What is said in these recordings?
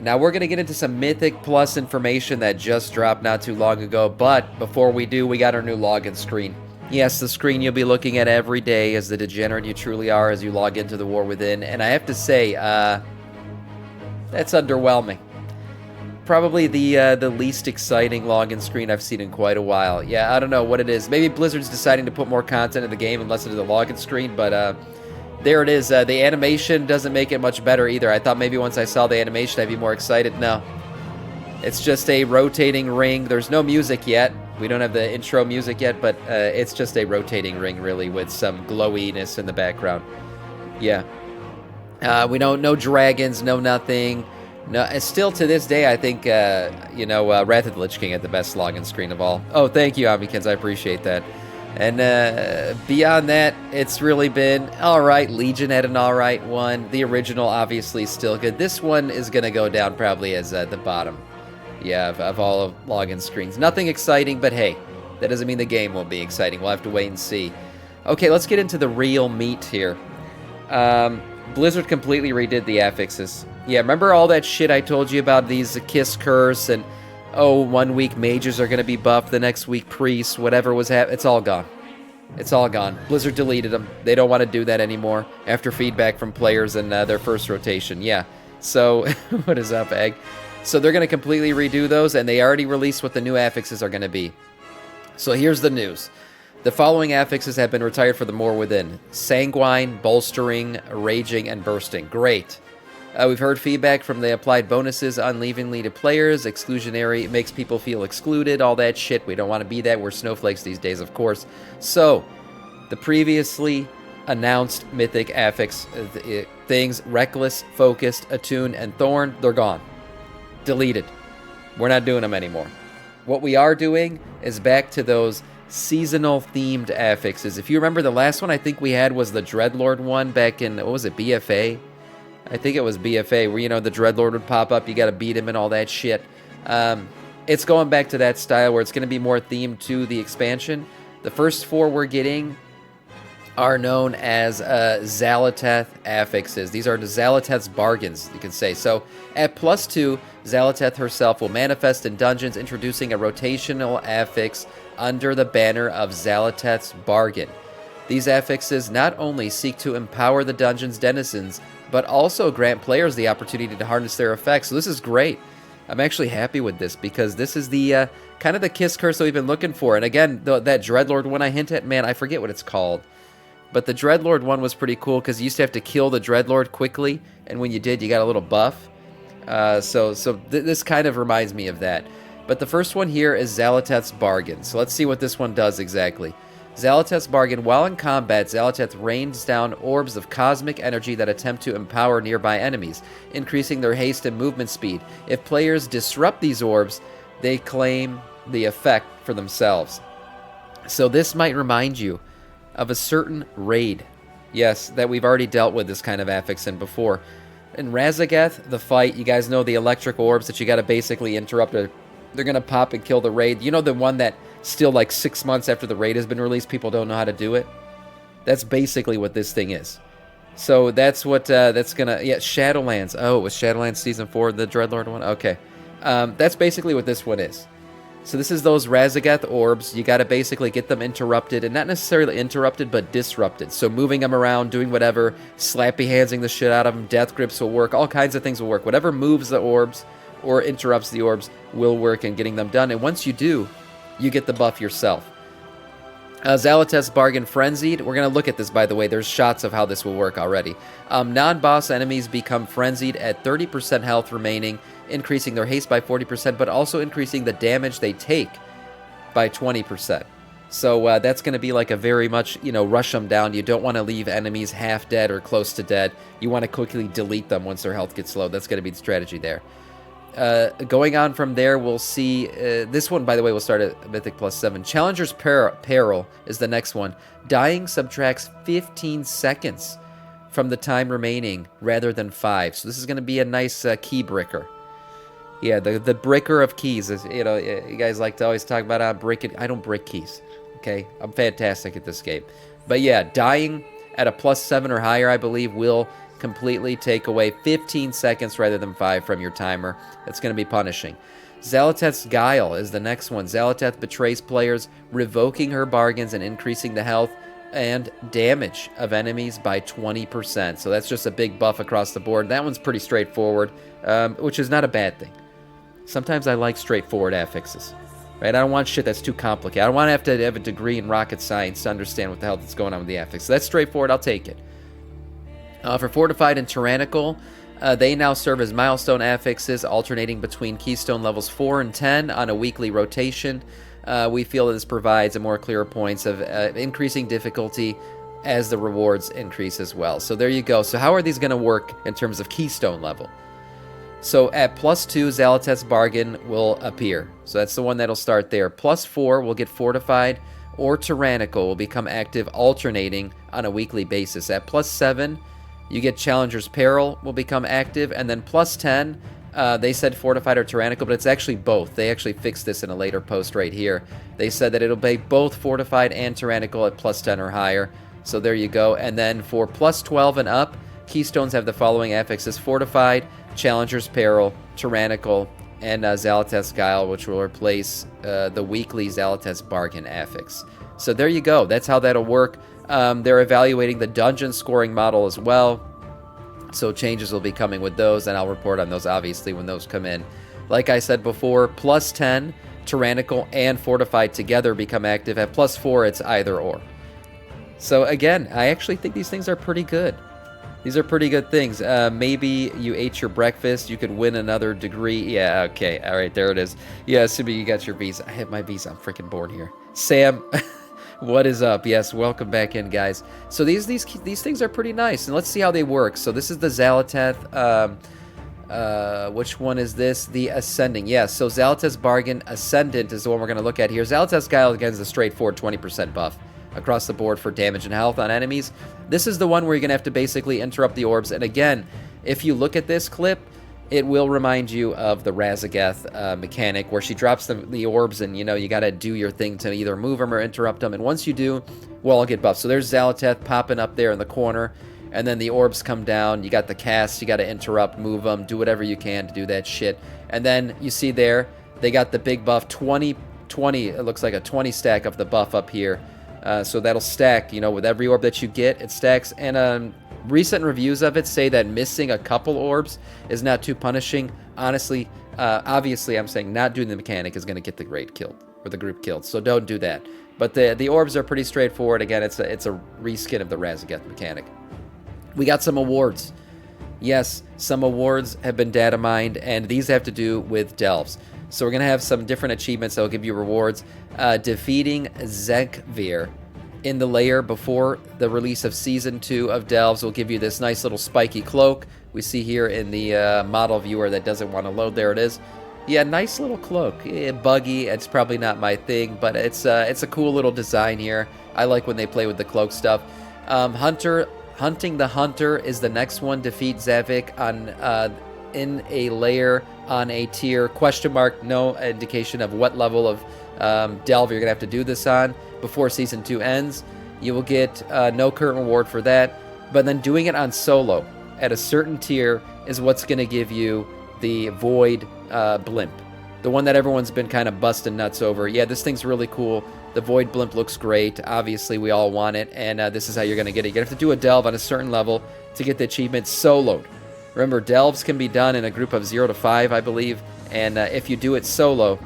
Now we're going to get into some Mythic Plus information that just dropped not too long ago, but before we do, we got our new login screen. Yes, the screen you'll be looking at every day as the degenerate you truly are as you log into the War Within, and I have to say, that's underwhelming. Probably the least exciting login screen I've seen in quite a while. Yeah, I don't know what it is. Maybe Blizzard's deciding to put more content in the game and less into the login screen, but there it is. The animation doesn't make it much better either. I thought maybe once I saw the animation I'd be more excited. No. It's just a rotating ring. There's no music yet. We don't have the intro music yet, but it's just a rotating ring, really, with some glowiness in the background. Yeah. We don't, no dragons, no nothing. No, and still to this day, I think, Wrath of the Lich King had the best login screen of all. Oh, thank you, Amikins. I appreciate that. And beyond that, it's really been all right. Legion had an all right one. The original, obviously, still good. This one is going to go down probably as the bottom, yeah, of all of login screens. Nothing exciting, but hey, that doesn't mean the game won't be exciting. We'll have to wait and see. Okay, let's get into the real meat here. Blizzard completely redid the affixes. Yeah, remember all that shit I told you about these Kiss Curse and, oh, 1 week mages are going to be buffed, the next week priests, whatever was happening. It's all gone. It's all gone. Blizzard deleted them. They don't want to do that anymore after feedback from players in their first rotation. Yeah. So, what is up, Egg? So they're going to completely redo those, and they already released what the new affixes are going to be. So here's the news. The following affixes have been retired for the More Within. Sanguine, Bolstering, Raging, and Bursting. Great. We've heard feedback from the applied bonuses unevenly to players. Exclusionary makes people feel excluded, all that shit. We don't want to be that. We're snowflakes these days, of course. So, the previously announced Mythic affix things, Reckless, Focused, Attune, and Thorn, they're gone. Deleted. We're not doing them anymore. What we are doing is back to those seasonal themed affixes. If you remember, the last one I think we had was the Dreadlord one back in, what was it, BFA? I think it was BFA, where, the Dreadlord would pop up, you gotta beat him and all that shit. It's going back to that style where it's going to be more themed to the expansion. The first four we're getting are known as Xal'atath affixes. These are the Xal'atath's bargains, you can say. So, at +2, Xal'atath herself will manifest in dungeons, introducing a rotational affix under the banner of Xal'atath's bargain. These affixes not only seek to empower the dungeon's denizens, but also grant players the opportunity to harness their effects. So this is great. I'm actually happy with this because this is the kind of the Kiss Curse that we've been looking for. And again, that Dreadlord one I hint at, man, I forget what it's called. But the Dreadlord one was pretty cool because you used to have to kill the Dreadlord quickly, and when you did, you got a little buff. This kind of reminds me of that. But the first one here is Xal'atath's Bargain. So let's see what this one does exactly. Xal'atath's Bargain. While in combat, Xal'atath rains down orbs of cosmic energy that attempt to empower nearby enemies, increasing their haste and movement speed. If players disrupt these orbs, they claim the effect for themselves. So this might remind you of a certain raid. Yes, that we've already dealt with this kind of affix in before. In Razagath, the fight, you guys know the electric orbs that you got to basically interrupt. They're going to pop and kill the raid. You know the one that still like 6 months after the raid has been released, people don't know how to do it? That's basically what this thing is. So that's what, that's going to, yeah, Shadowlands. Oh, it was Shadowlands Season 4, the Dreadlord one? Okay. That's basically what this one is. So this is those Razagath orbs. You got to basically get them interrupted, and not necessarily interrupted, but disrupted. So moving them around, doing whatever, slappy handsing the shit out of them, death grips will work, all kinds of things will work. Whatever moves the orbs or interrupts the orbs will work in getting them done. And once you do, you get the buff yourself. Xal'atath's Bargain Frenzied. We're going to look at this, by the way. There's shots of how this will work already. Non-boss enemies become frenzied at 30% health remaining, increasing their haste by 40%, but also increasing the damage they take by 20%. So that's going to be like a very much, rush them down. You don't want to leave enemies half dead or close to dead. You want to quickly delete them once their health gets low. That's going to be the strategy there. Going on from there, we'll see, this one, by the way, will start at Mythic +7. Challenger's Peril is the next one. Dying subtracts 15 seconds from the time remaining rather than 5. So this is going to be a nice key bricker. Yeah, the bricker of keys. Is, you guys like to always talk about, I don't brick keys. Okay, I'm fantastic at this game. But yeah, dying at a +7 or higher, I believe, will completely take away 15 seconds rather than 5 from your timer. That's going to be punishing. Xal'atath's Guile is the next one. Xal'atath betrays players, revoking her bargains and increasing the health and damage of enemies by 20%. So that's just a big buff across the board. That one's pretty straightforward, which is not a bad thing. Sometimes I like straightforward affixes. Right? I don't want shit that's too complicated. I don't want to have a degree in rocket science to understand what the hell that's going on with the affix. So that's straightforward. I'll take it. For Fortified and Tyrannical, they now serve as milestone affixes, alternating between keystone levels 4 and 10 on a weekly rotation. We feel that this provides a more clear points of increasing difficulty as the rewards increase as well. So there you go. So how are these going to work in terms of keystone level? So at +2, Xal'atath's Bargain will appear. So that's the one that'll start there. +4 will get Fortified, or Tyrannical will become active, alternating on a weekly basis. At +7, you get Challenger's Peril will become active, and then +10, they said Fortified or Tyrannical, but it's actually both. They actually fixed this in a later post right here. They said that it'll be both Fortified and Tyrannical at +10 or higher. So there you go. And then for +12 and up, Keystones have the following affixes: Fortified, Challenger's Peril, Tyrannical, and Xal'atath's Guile, which will replace the weekly Xal'atath's Bargain affix. So there you go. That's how that'll work. They're evaluating the dungeon scoring model as well. So changes will be coming with those, and I'll report on those, obviously, when those come in. Like I said before, +10, Tyrannical and Fortified together become active. At +4, it's either or. So again, I actually think these things are pretty good. These are pretty good things. Maybe you ate your breakfast. You could win another degree. Yeah, okay. All right, there it is. Yeah, assuming you got your visa. I have my visa. I'm freaking bored here. Sam, what is up? Yes, welcome back in, guys. So these things are pretty nice, and let's see how they work. So this is the Xal'atath. Which one is this? The Ascending. Yes, so Xal'atath's Bargain Ascendant is the one we're going to look at here. Xal'atath's Guile, again, is a straightforward 20% buff across the board for damage and health on enemies. This is the one where you're going to have to basically interrupt the orbs. And again, if you look at this clip, it will remind you of the Raszageth mechanic, where she drops the orbs, and, you know, you got to do your thing to either move them or interrupt them. And once you do, we'll all get buffed. So there's Xal'atath popping up there in the corner, and then the orbs come down. You got the cast. You got to interrupt, move them, do whatever you can to do that shit. And then you see there, they got the big buff, 20, it looks like a 20 stack of the buff up here. So that'll stack, you know, with every orb that you get, it stacks. And recent reviews of it say that missing a couple orbs is not too punishing. Honestly, obviously, I'm saying not doing the mechanic is going to get the raid killed, or the group killed. So don't do that. But the orbs are pretty straightforward. Again, it's a reskin of the Raszageth mechanic. We got some awards. Yes, some awards have been data mined, and these have to do with delves. So we're going to have some different achievements that will give you rewards. Defeating Zekvir in the lair before the release of Season 2 of Delves will give you this nice little spiky cloak. We see here in the model viewer that doesn't want to load. There it is. Yeah, nice little cloak. Buggy, it's probably not my thing, but it's a cool little design here. I like when they play with the cloak stuff. Hunting the Hunter is the next one. Defeat Zavik on in a layer on a tier ? No indication of what level of delve you're gonna have to do this on before Season 2 ends. You will get no current reward for that, but then doing it on solo at a certain tier is what's gonna give you the Void blimp, the one that everyone's been kind of busting nuts over. Yeah, this thing's really cool. The Void blimp looks great. Obviously, we all want it, and this is how you're gonna get it. You're gonna have to do a delve on a certain level to get the achievement soloed. Remember, delves can be done in a group of 0 to 5, I believe, and if you do it solo,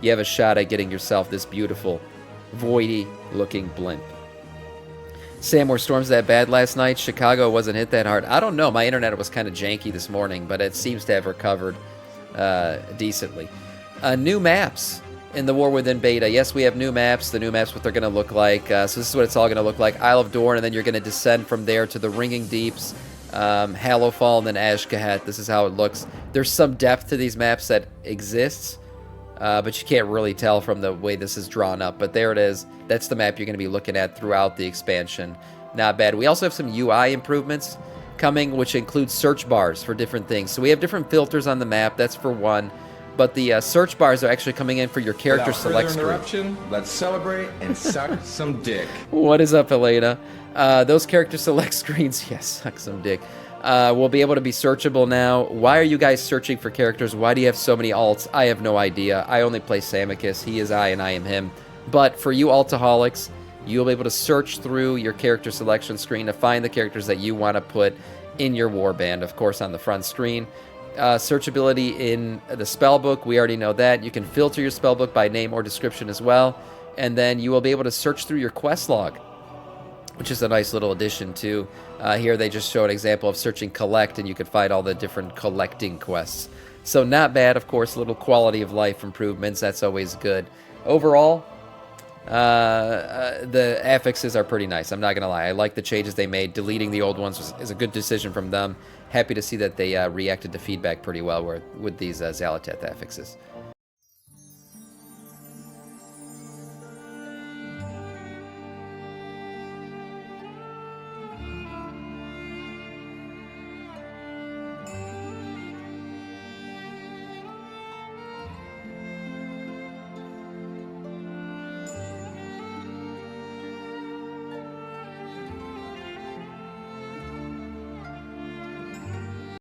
you have a shot at getting yourself this beautiful, voidy-looking blimp. Sam, were storms that bad last night? Chicago wasn't hit that hard. I don't know. My internet was kind of janky this morning, but it seems to have recovered decently. New maps in the War Within beta. Yes, we have new maps. The new maps, what they're going to look like. So this is what it's all going to look like. Isle of Dorn, and then you're going to descend from there to the Ringing Deeps, Hallowfall, and then Ashkahet. This is how it looks. There's some depth to these maps that exists, but you can't really tell from the way this is drawn up. But there it is. That's the map you're going to be looking at throughout the expansion. Not bad. We also have some UI improvements coming, which include search bars for different things. So we have different filters on the map. That's for one. But the search bars are actually coming in for your character select screen. Let's celebrate and suck some dick. What is up, Elena? Those character select screens, yes, suck some dick. will be able to be searchable now. Why are you guys searching for characters? Why do you have so many alts? I have no idea. I only play Samiccus. He is I and I am him. But for you altaholics, you'll be able to search through your character selection screen to find the characters that you want to put in your warband, of course, on the front screen. Searchability in the spellbook, we already know that. You can filter your spellbook by name or description as well. And then you will be able to search through your quest log, which is a nice little addition too. Here they just show an example of searching collect, and you can find all the different collecting quests. So not bad, of course, little quality of life improvements. That's always good. Overall, the affixes are pretty nice. I'm not going to lie. I like the changes they made. Deleting the old ones is a good decision from them. Happy to see that they reacted to feedback pretty well with these Xalatath affixes.